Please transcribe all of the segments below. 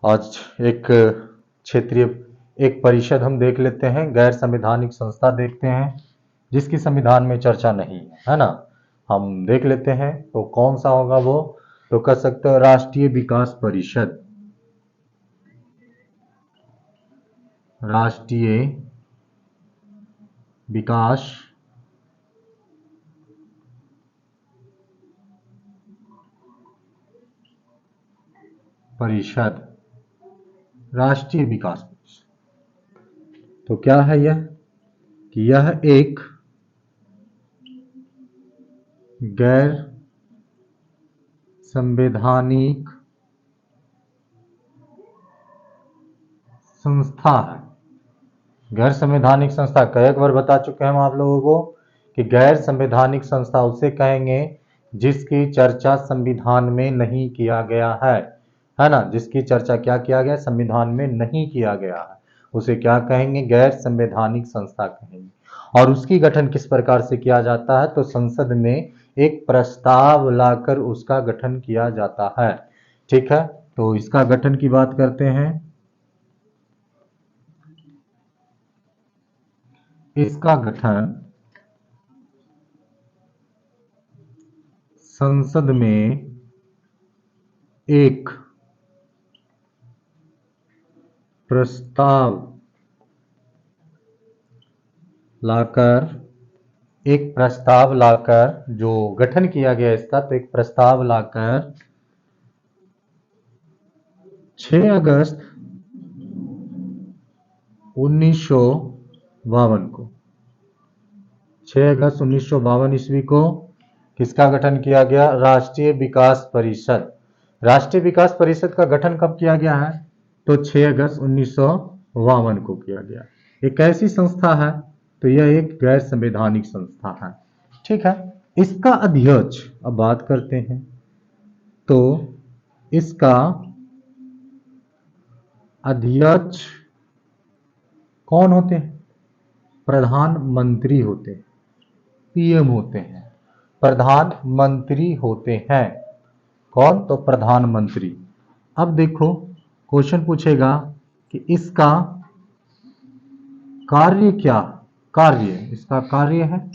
आज एक क्षेत्रीय एक परिषद हम देख लेते हैं, गैर संवैधानिक संस्था देखते हैं जिसकी संविधान में चर्चा नहीं है ना। हम देख लेते हैं तो कौन सा होगा वो, तो कह सकते हो राष्ट्रीय विकास परिषद। राष्ट्रीय विकास परिषद, राष्ट्रीय विकास परिषद। तो क्या है यह कि यह एक गैर संवैधानिक संस्था है। गैर संवैधानिक संस्था कई बार बता चुके हैं हम आप लोगों को कि गैर संवैधानिक संस्था उसे कहेंगे जिसकी चर्चा संविधान में नहीं किया गया है ना। जिसकी चर्चा क्या किया गया, संविधान में नहीं किया गया है, उसे क्या कहेंगे, गैर संवैधानिक संस्था कहेंगे। और उसकी गठन किस प्रकार से किया जाता है, तो संसद में एक प्रस्ताव लाकर उसका गठन किया जाता है। ठीक है, तो इसका गठन की बात करते हैं। इसका गठन संसद में एक प्रस्ताव लाकर जो गठन किया गया इसका, तो एक प्रस्ताव लाकर 6 अगस्त 1952 को 6 अगस्त 1952 ईस्वी को किसका गठन किया गया, राष्ट्रीय विकास परिषद। राष्ट्रीय विकास परिषद का गठन कब किया गया है, तो 6 अगस्त 1952 को किया गया। एक ऐसी संस्था है, तो यह एक गैर संवैधानिक संस्था है। ठीक है, इसका अध्यक्ष अब बात करते हैं, तो इसका अध्यक्ष कौन होते हैं, प्रधानमंत्री होते हैं, पीएम होते हैं, प्रधानमंत्री होते हैं। कौन, तो प्रधानमंत्री। अब देखो क्वेश्चन पूछेगा कि इसका कार्य क्या, इसका कार्य है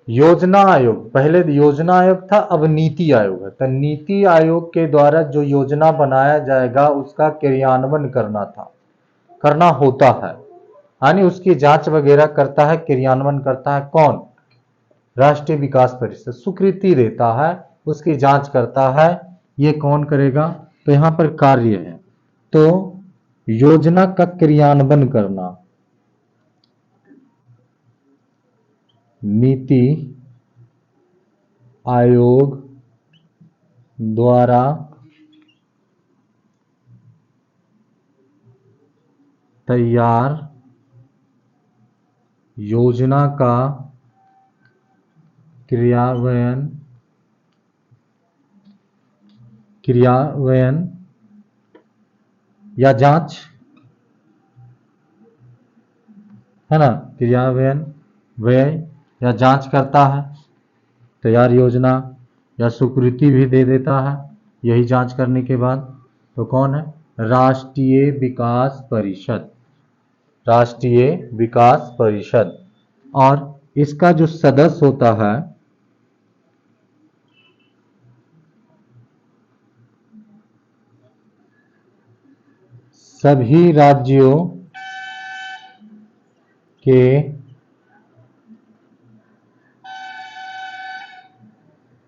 योजना आयोग। पहले योजना आयोग था, अब नीति आयोग है। तो नीति आयोग के द्वारा जो योजना बनाया जाएगा उसका क्रियान्वयन करना होता है, यानी उसकी जांच वगैरह करता है, क्रियान्वयन करता है कौन, राष्ट्रीय विकास परिषद। स्वीकृति देता है, उसकी जांच करता है, ये कौन करेगा, तो यहां पर कार्य है, तो योजना का क्रियान्वयन करना, नीति आयोग द्वारा तैयार योजना का क्रियान्वयन या जांच है ना, क्रियान्वयन व्यय या जांच करता है, तैयार योजना या स्वीकृति भी दे देता है यही जांच करने के बाद। तो कौन है, राष्ट्रीय विकास परिषद, राष्ट्रीय विकास परिषद। और इसका जो सदस्य होता है, सभी राज्यों के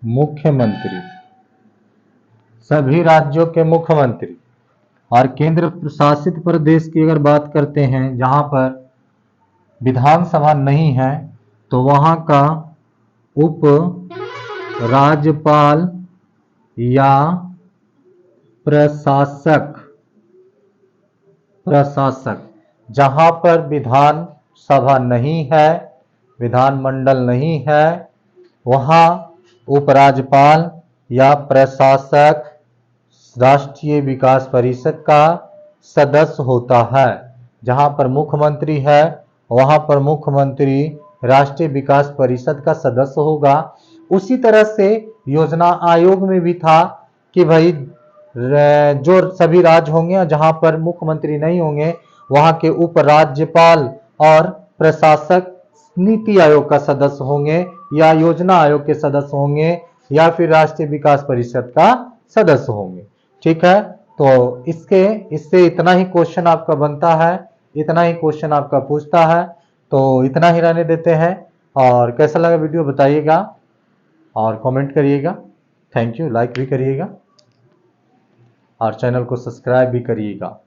मुख्यमंत्री, सभी राज्यों के मुख्यमंत्री। और केंद्र शासित प्रदेश की अगर बात करते हैं जहां पर विधानसभा नहीं है, तो वहां का उप राज्यपाल या प्रशासक, जहां पर विधानसभा नहीं है, विधानमंडल नहीं है, वहां उपराज्यपाल या प्रशासक राष्ट्रीय विकास परिषद का सदस्य होता है। जहां पर मुख्यमंत्री है वहां पर मुख्यमंत्री राष्ट्रीय विकास परिषद का सदस्य होगा। उसी तरह से योजना आयोग में भी था कि भाई जो सभी राज्य होंगे और जहां पर मुख्यमंत्री नहीं होंगे वहां के उपराज्यपाल और प्रशासक नीति आयोग का सदस्य होंगे या योजना आयोग के सदस्य होंगे या फिर राष्ट्रीय विकास परिषद का सदस्य होंगे। ठीक है, तो इससे इतना ही क्वेश्चन आपका बनता है, इतना ही क्वेश्चन आपका पूछता है, तो इतना ही रहने देते हैं। और कैसा लगा वीडियो बताइएगा और कमेंट करिएगा। थैंक यू, लाइक भी करिएगा और चैनल को सब्सक्राइब भी करिएगा।